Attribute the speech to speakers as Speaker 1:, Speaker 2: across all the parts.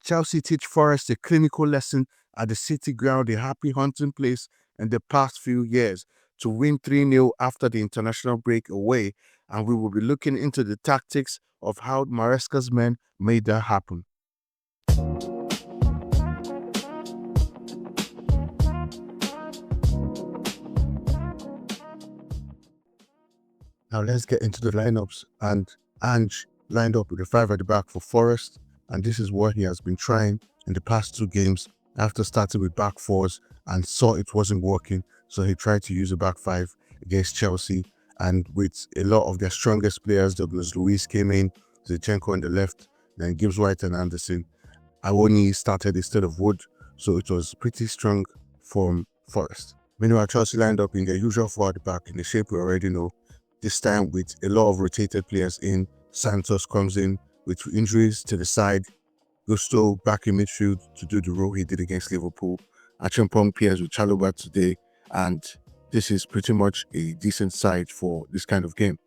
Speaker 1: Chelsea teach Forest a clinical lesson at the City Ground, a happy hunting place in the past few years, to win 3-0 after the international break away, and we will be looking into the tactics of how Maresca's men made that happen. Now let's get into the lineups, and Ange lined up with the 5 at the back for Forest, and this is what he has been trying in the past 2 games after starting with back 4s and saw it wasn't working, so he tried to use a back 5 against Chelsea, and with a lot of their strongest players, Douglas Luiz came in, Zinchenko on the left, then Gibbs White and Anderson. Awoni started instead of Wood, so it was pretty strong from Forest. Meanwhile, Chelsea lined up in their usual 4 at the back in the shape we already know, this time with a lot of rotated players in. Santos comes in with injuries to the side, Gusto back in midfield to do the role he did against Liverpool. Achimpong pairs with Chalobah today, and this is pretty much a decent side for this kind of game.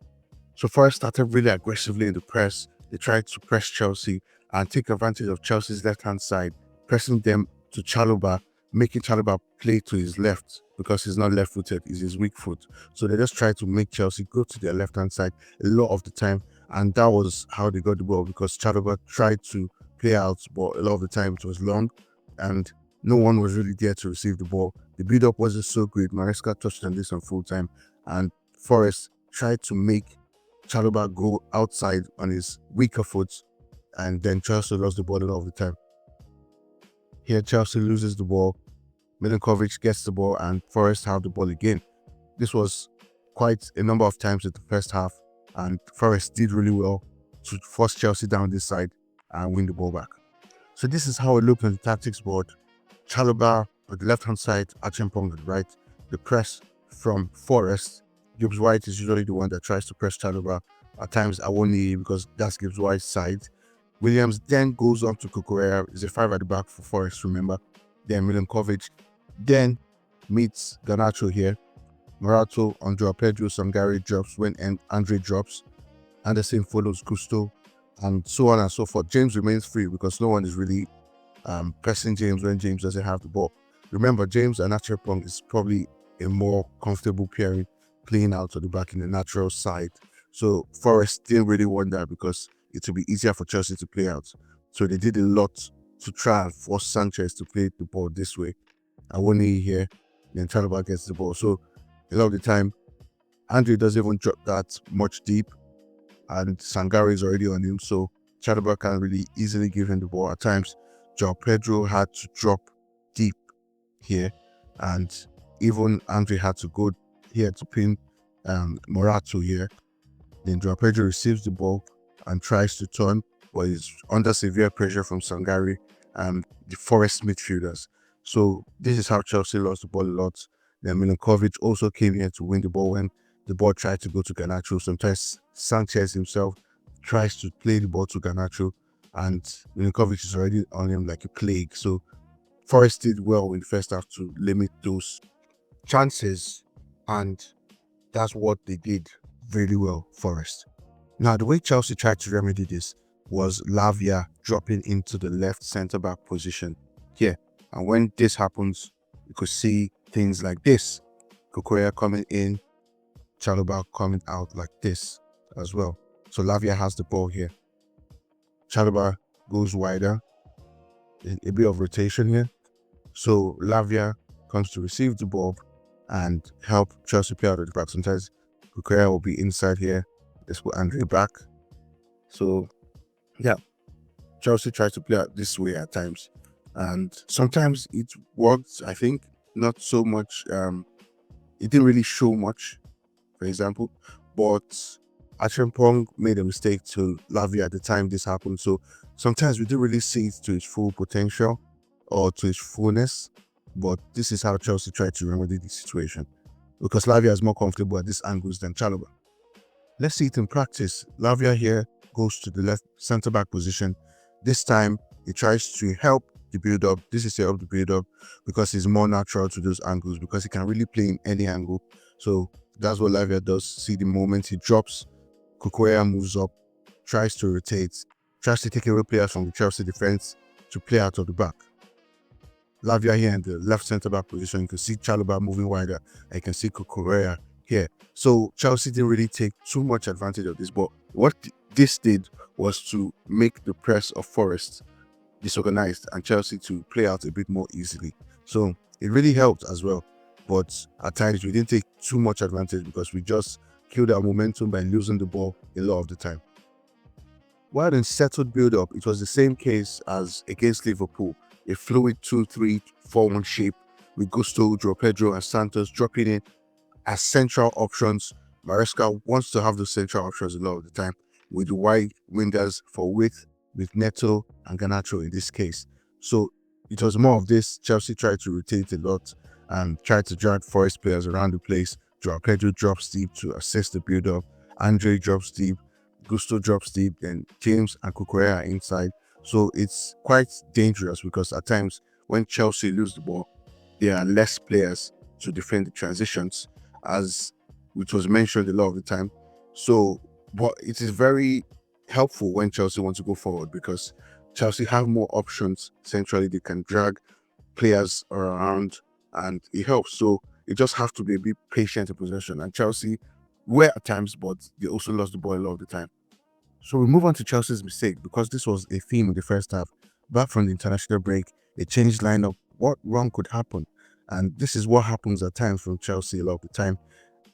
Speaker 1: So Forest started really aggressively in the press. They tried to press Chelsea and take advantage of Chelsea's left-hand side, pressing them to Chalobah, making Chalobah play to his left because he's not left-footed, he's his weak foot. So they just tried to make Chelsea go to their left-hand side a lot of the time, and that was how they got the ball, because Chalobah tried to play out, but a lot of the time it was long and no one was really there to receive the ball. The build-up wasn't so great. Maresca touched on this on full time, and Forest tried to make Chalobah go outside on his weaker foot, and then Chelsea lost the ball a lot of the time. Here Chelsea loses the ball, Milinkovic gets the ball, and Forest have the ball again. This was quite a number of times in the first half, and Forest did really well to force Chelsea down this side and win the ball back. So this is how it looked on the tactics board. Chalobah on the left-hand side, Achimpong on the right. The press from Forest. Gibbs White is usually the one that tries to press Chalobah. At times Awoni, because that's Gibbs White's side. Williams then goes on to Cucurella, is a 5 at the back for Forest, remember. Then Milinkovic then meets Garnacho here. Morato on Joao Pedro, Sangare drops when Andre drops. Anderson follows Gusto, and so on and so forth. James remains free because no one is really pressing James when James doesn't have the ball. Remember, James and Achimpong is probably a more comfortable pairing, playing out at the back in the natural side. So Forest didn't really want that because it would be easier for Chelsea to play out. So they did a lot to try and force Sanchez to play the ball this way. Awoni here, then Chalobah gets the ball. So a lot of the time, Andre doesn't even drop that much deep, and Sangare is already on him, so Chalobah can really easily give him the ball. At times, Joao Pedro had to drop deep here, and even Andre had to go here to pin Morato here. Then Joao Pedro receives the ball and tries to turn, but is under severe pressure from Sangare and the Forest midfielders. So this is how Chelsea lost the ball a lot. Then Milinkovic also came here to win the ball when the ball tried to go to Garnacho. Sometimes Sanchez himself tries to play the ball to Garnacho, and Milinkovic is already on him like a plague. So Forest did well in the first half to limit those chances, and that's what they did really well, Forest. Now, the way Chelsea tried to remedy this was Lavia dropping into the left centre-back position here. And when this happens, you could see things like this. Cucurella coming in, Chalobah coming out like this as well. So Lavia has the ball here. Chalobah goes wider. A bit of rotation here. So Lavia comes to receive the ball and help Chelsea play out of the back. Sometimes Cucurella will be inside here. Let's put Andre back. So yeah, Chelsea tries to play out this way at times, and sometimes it worked. I think not so much. It didn't really show much, for example, but Achimpong made a mistake to Lavia at the time this happened. So sometimes we didn't really see it to its full potential or to its fullness. But this is how Chelsea tried to remedy the situation, because Lavia is more comfortable at these angles than Chalobah. Let's see it in practice. Lavia here goes to the left centre-back position. This time, he tries to help the build-up. This is to help the build-up because he's more natural to those angles, because he can really play in any angle. So that's what Lavia does. See the moment he drops, Cucurella moves up, tries to rotate, tries to take away players from the Chelsea defense, to play out of the back. Lavia here in the left centre-back position. You can see Chalobah moving wider, and you can see Cucurella here. So Chelsea didn't really take too much advantage of this, but what this did was to make the press of Forest disorganized and Chelsea to play out a bit more easily. So it really helped as well. But at times we didn't take too much advantage because we just killed our momentum by losing the ball a lot of the time. While in settled build-up, it was the same case as against Liverpool, a fluid 2-3-4-1 shape with Gusto, Joao Pedro and Santos dropping in as central options. Maresca wants to have the central options a lot of the time, with the wide wingers for width, with Neto and Garnacho in this case. So it was more of this. Chelsea tried to rotate a lot and tried to drag Forest players around the place. Joao Pedro drops deep to assist the build-up. Andre drops deep. Gusto drops deep. Then James and Cucurella are inside. So it's quite dangerous because at times when Chelsea lose the ball, there are less players to defend the transitions, as which was mentioned a lot of the time. So, but it is very helpful when Chelsea want to go forward because Chelsea have more options centrally. They can drag players around and it helps. So you just have to be a bit patient in possession. And Chelsea were at times, but they also lost the ball a lot of the time. So we move on to Chelsea's mistake because this was a theme in the first half. Back from the international break, a changed lineup. What wrong could happen? And this is what happens at times from Chelsea a lot of the time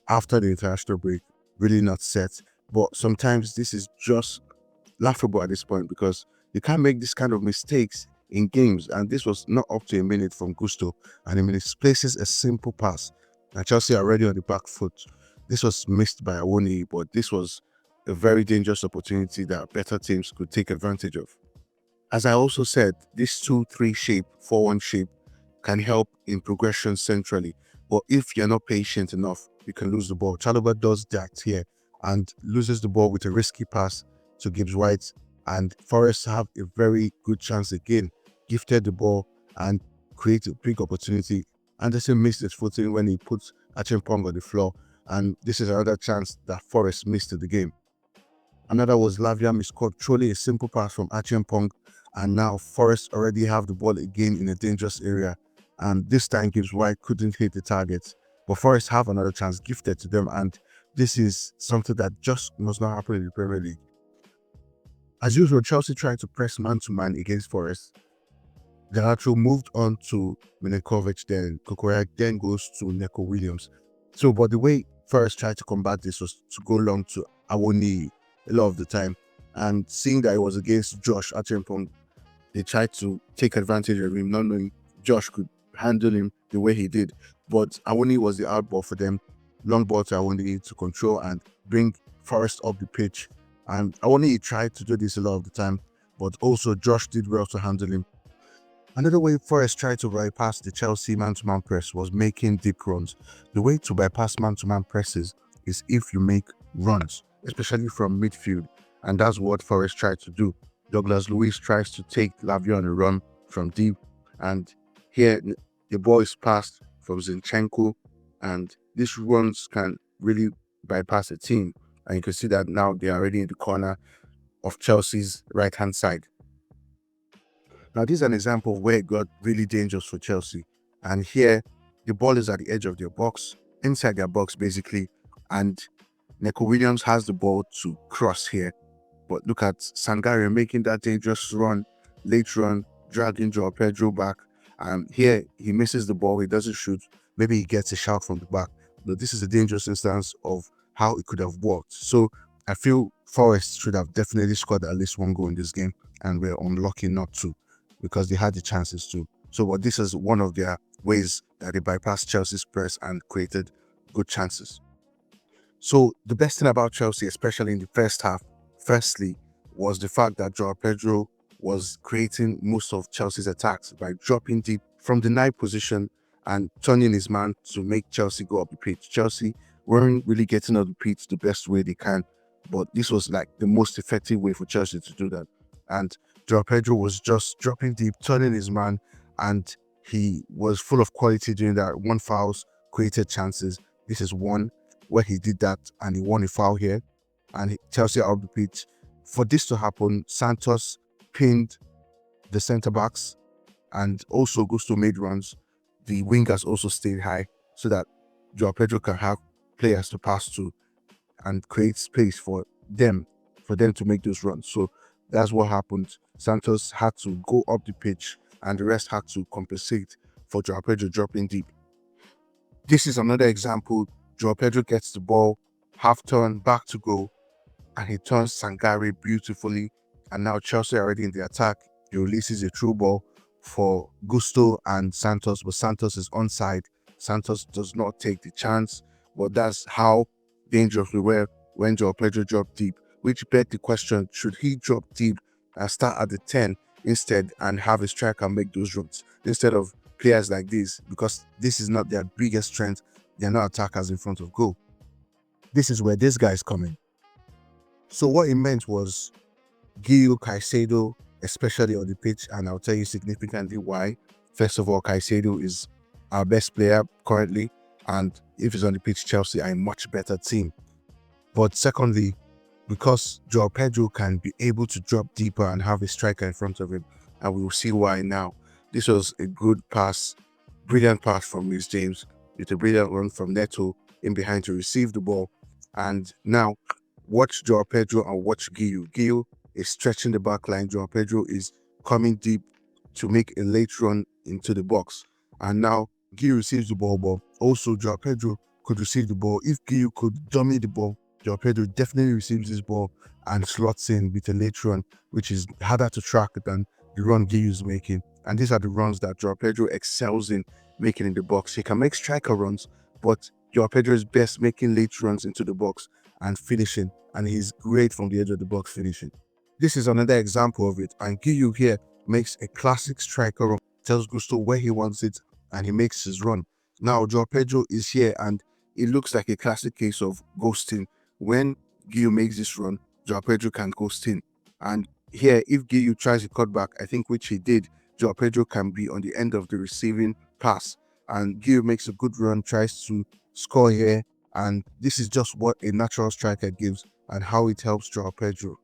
Speaker 1: after the international break, really not set. But sometimes this is just laughable at this point because you can't make this kind of mistakes in games. And this was not up to a minute from Gusto, and he misplaces a simple pass. And Chelsea are already on the back foot. This was missed by Awoniyi, but this was a very dangerous opportunity that better teams could take advantage of. As I also said, this 2-3 shape, 4-1 shape can help in progression centrally. But if you're not patient enough, you can lose the ball. Chalobah does that here and loses the ball with a risky pass to Gibbs White. And Forest have a very good chance again. Gifted the ball and create a big opportunity. Anderson missed his footing when he put Achimpong on the floor. And this is another chance that Forest missed in the game. Another was Lavia miscaught truly a simple pass from Achimpong, and now Forest already have the ball again in a dangerous area, and this time Gibbs White couldn't hit the target. But Forest have another chance gifted to them, and this is something that just must not happen in the Premier League. As usual, Chelsea tried to press man-to-man against Forest. Garnacho moved on to Milinkovic, then Cucurella then goes to Neco Williams. So, but the way Forest tried to combat this was to go long to Awoniyi a lot of the time, and seeing that it was against Josh Achimpong, they tried to take advantage of him, not knowing Josh could handle him the way he did. But Awoniyi was the out ball for them, long ball to Awoniyi to control and bring Forest up the pitch. And Awoniyi tried to do this a lot of the time, but also Josh did well to handle him. Another way Forest tried to bypass the Chelsea man-to-man press was making deep runs. The way to bypass man-to-man presses is if you make runs, especially from midfield, and that's what Forest tried to do. Douglas Luiz tries to take Lavia on a run from deep, and here the ball is passed from Zinchenko, and these runs can really bypass a team. And you can see that now they are already in the corner of Chelsea's right-hand side. Now, this is an example where it got really dangerous for Chelsea. And here, the ball is at the edge of their box, inside their box basically, and Neco Williams has the ball to cross here. But look at Sangare making that dangerous run, late run, dragging Joao Pedro back. And here, he misses the ball, he doesn't shoot. Maybe he gets a shot from the back. But this is a dangerous instance of how it could have worked. So I feel Forest should have definitely scored at least one goal in this game, and we're unlucky not to, because they had the chances to. So but this is one of their ways that they bypassed Chelsea's press and created good chances. So the best thing about Chelsea, especially in the first half, firstly, was the fact that Joao Pedro was creating most of Chelsea's attacks by dropping deep from the 9 position and turning his man to make Chelsea go up the pitch. Chelsea weren't really getting up the pitch the best way they can, but this was like the most effective way for Chelsea to do that. And Joao Pedro was just dropping deep, turning his man, and he was full of quality doing that. One fouls, created chances. This is one where he did that and he won a foul here, and Chelsea are up the pitch. For this to happen, Santos pinned the centre-backs, and also Gusto made runs. The wingers also stayed high so that Joao Pedro can have players to pass to and create space for them to make those runs. So that's what happened. Santos had to go up the pitch and the rest had to compensate for Joao Pedro dropping deep. This is another example. Joao Pedro gets the ball, half turn, back to goal, and he turns Sangare beautifully. And now Chelsea are already in the attack. He releases a through ball for Gusto and Santos, but Santos is onside. Santos does not take the chance, but that's how dangerous we were when Joao Pedro dropped deep, which begged the question, should he drop deep and start at the 10 instead and have a striker make those runs instead of players like this, because this is not their biggest strength. They're not attackers in front of goal. This is where this guy is coming. So what it meant was Gio, Caicedo, especially on the pitch, and I'll tell you significantly why. First of all, Caicedo is our best player currently, and if he's on the pitch, Chelsea are a much better team. But secondly, because Joao Pedro can be able to drop deeper and have a striker in front of him, and we will see why now. This was a good pass, brilliant pass from Luis James, with a brilliant run from Neto in behind to receive the ball. And now, watch Joao Pedro and watch Gio. Gio is stretching the back line. Joao Pedro is coming deep to make a late run into the box. And now, Gio receives the ball, but also Joao Pedro could receive the ball. If Gio could dummy the ball, Joao Pedro definitely receives this ball and slots in with a late run, which is harder to track than the run Gio is making. And these are the runs that Joao Pedro excels in making in the box. He can make striker runs, but Joao Pedro is best making late runs into the box and finishing, and he's great from the edge of the box finishing. This is another example of it, and Gio here makes a classic striker run, tells Gusto where he wants it, and he makes his run. Now Joao Pedro is here, and it looks like a classic case of ghosting. When Gio makes this run, Joao Pedro can ghost in. And here, if Gio tries a cutback, I think which he did, Joao Pedro can be on the end of the receiving pass. And Gio makes a good run, tries to score here. And this is just what a natural striker gives and how it helps Joao Pedro.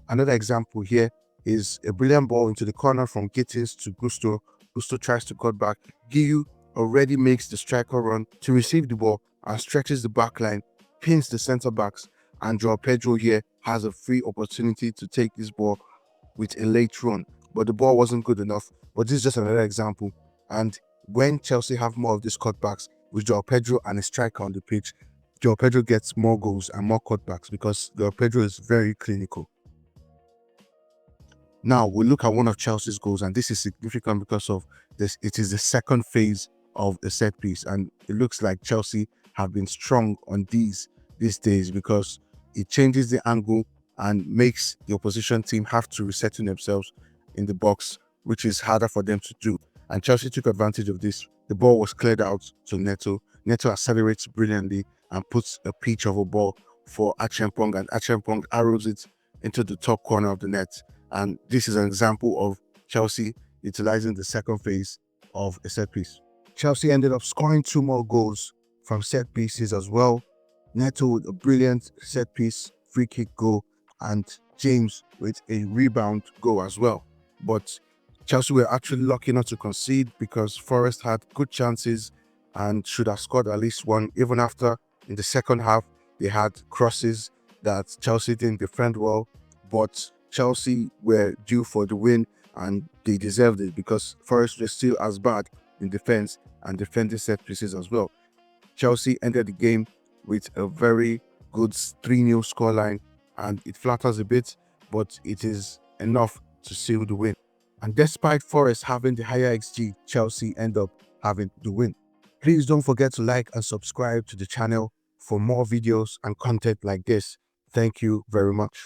Speaker 1: Another example here is a brilliant ball into the corner from Gittins to Gusto. Gusto tries to cut back. Gio already makes the striker run to receive the ball and stretches the back line, pins the centre backs, and Joao Pedro here has a free opportunity to take this ball with a late run, but the ball wasn't good enough. But this is just another example. And when Chelsea have more of these cutbacks with Joao Pedro and a striker on the pitch, Joao Pedro gets more goals and more cutbacks because Joao Pedro is very clinical. Now we look at one of Chelsea's goals, and this is significant because of this. It is the second phase of a set piece, and it looks like Chelsea have been strong on these days because it changes the angle and makes the opposition team have to resettle themselves in the box, which is harder for them to do. And Chelsea took advantage of this. The ball was cleared out to Neto. Neto accelerates brilliantly and puts a pitch of a ball for Achampong, and Achampong arrows it into the top corner of the net. And this is an example of Chelsea utilizing the second phase of a set piece. Chelsea ended up scoring 2 more goals from set pieces as well. Neto with a brilliant set piece free kick goal, and James with a rebound goal as well. But Chelsea were actually lucky not to concede because Forest had good chances and should have scored at least one. Even after in the second half, they had crosses that Chelsea didn't defend well, but Chelsea were due for the win and they deserved it because Forest were still as bad in defense and defending set pieces as well. Chelsea ended the game with a very good 3-0 scoreline, and it flatters a bit, but it is enough to seal the win. And despite Forest having the higher XG, Chelsea end up having the win. Please don't forget to like and subscribe to the channel for more videos and content like this. Thank you very much.